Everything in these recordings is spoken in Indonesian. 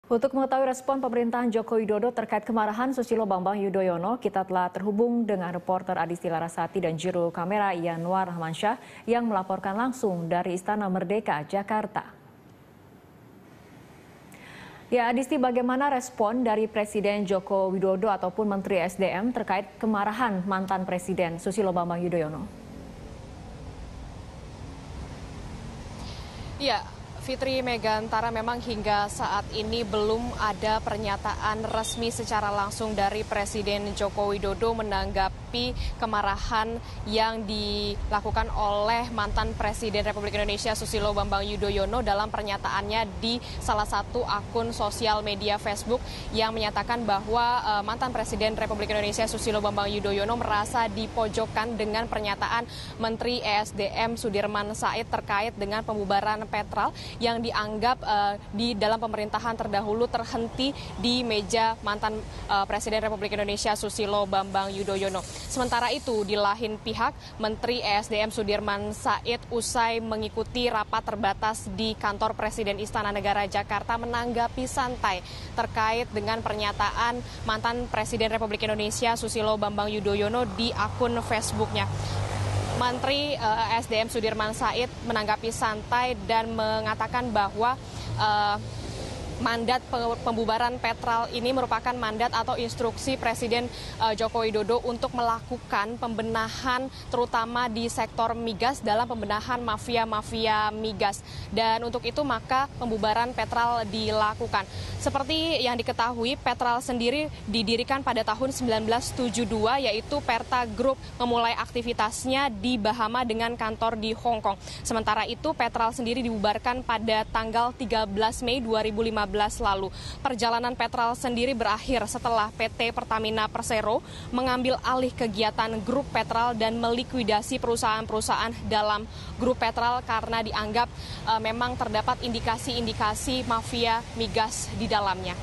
Untuk mengetahui respon pemerintahan Joko Widodo terkait kemarahan Susilo Bambang Yudhoyono, kita telah terhubung dengan reporter Adisti Larasati dan juru kamera Yanwar Rahmansyah yang melaporkan langsung dari Istana Merdeka, Jakarta. Ya, Adisti, bagaimana respon dari Presiden Joko Widodo ataupun Menteri SDM terkait kemarahan mantan Presiden Susilo Bambang Yudhoyono? Ya, Fitri Megantara, memang hingga saat ini belum ada pernyataan resmi secara langsung dari Presiden Joko Widodo menanggapi kemarahan yang dilakukan oleh mantan Presiden Republik Indonesia Susilo Bambang Yudhoyono dalam pernyataannya di salah satu akun sosial media Facebook yang menyatakan bahwa mantan Presiden Republik Indonesia Susilo Bambang Yudhoyono merasa dipojokkan dengan pernyataan Menteri ESDM Sudirman Said terkait dengan pembubaran Petral yang dianggap di dalam pemerintahan terdahulu terhenti di meja mantan Presiden Republik Indonesia Susilo Bambang Yudhoyono. Sementara itu, di lain pihak, Menteri ESDM Sudirman Said usai mengikuti rapat terbatas di kantor Presiden Istana Negara Jakarta menanggapi santai terkait dengan pernyataan mantan Presiden Republik Indonesia Susilo Bambang Yudhoyono di akun Facebooknya. Menteri SDM Sudirman Said menanggapi santai dan mengatakan bahwa mandat pembubaran Petral ini merupakan mandat atau instruksi Presiden Joko Widodo untuk melakukan pembenahan terutama di sektor migas dalam pembenahan mafia-mafia migas. Dan untuk itu maka pembubaran Petral dilakukan. Seperti yang diketahui, Petral sendiri didirikan pada tahun 1972, yaitu Perta Group memulai aktivitasnya di Bahama dengan kantor di Hong Kong. Sementara itu Petral sendiri dibubarkan pada tanggal 13 Mei 2015 lalu. Perjalanan Petral sendiri berakhir setelah PT Pertamina Persero mengambil alih kegiatan grup Petral dan melikuidasi perusahaan-perusahaan dalam grup Petral karena dianggap memang terdapat indikasi-indikasi mafia migas di dalamnya.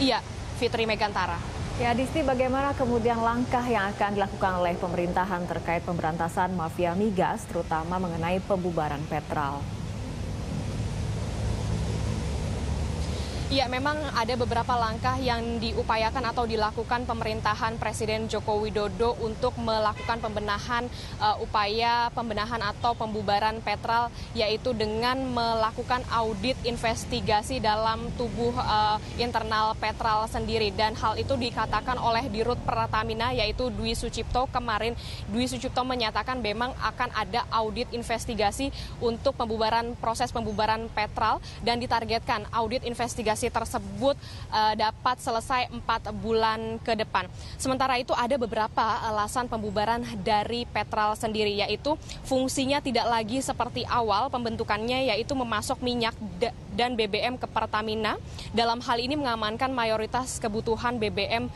Iya, Fitri Megantara. Ya, Adisti, bagaimana kemudian langkah yang akan dilakukan oleh pemerintahan terkait pemberantasan mafia migas, terutama mengenai pembubaran Petral? Ya, memang ada beberapa langkah yang diupayakan atau dilakukan pemerintahan Presiden Joko Widodo untuk melakukan pembenahan upaya pembenahan atau pembubaran Petral, yaitu dengan melakukan audit investigasi dalam tubuh internal Petral sendiri. Dan hal itu dikatakan oleh Dirut Pertamina, yaitu Dwi Sucipto. Kemarin Dwi Sucipto menyatakan memang akan ada audit investigasi untuk proses pembubaran Petral dan ditargetkan audit investigasi tersebut dapat selesai 4 bulan ke depan. Sementara itu ada beberapa alasan pembubaran dari Petral sendiri, yaitu fungsinya tidak lagi seperti awal pembentukannya, yaitu memasok minyak dan BBM ke Pertamina. Dalam hal ini mengamankan mayoritas kebutuhan BBM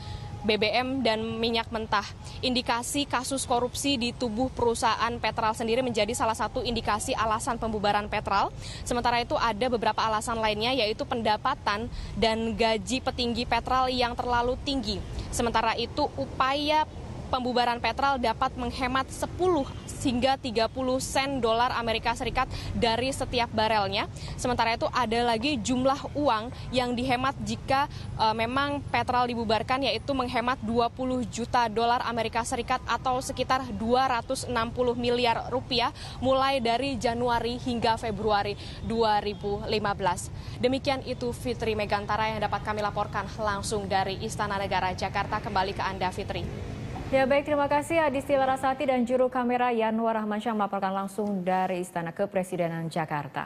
dan minyak mentah. Indikasi kasus korupsi di tubuh perusahaan Petral sendiri menjadi salah satu indikasi alasan pembubaran Petral. Sementara itu ada beberapa alasan lainnya, yaitu pendapatan dan gaji petinggi Petral yang terlalu tinggi. Sementara itu upaya pembubaran Petral dapat menghemat 10 hingga 30 sen dolar Amerika Serikat dari setiap barelnya. Sementara itu ada lagi jumlah uang yang dihemat jika memang Petral dibubarkan, yaitu menghemat 20 juta dolar Amerika Serikat atau sekitar 260 miliar rupiah mulai dari Januari hingga Februari 2015. Demikian itu Fitri Megantara yang dapat kami laporkan langsung dari Istana Negara Jakarta. Kembali ke Anda, Fitri. Ya, baik, terima kasih Adisti Larasati dan juru kamera Yanwar Rahmansyah melaporkan langsung dari Istana Kepresidenan Jakarta.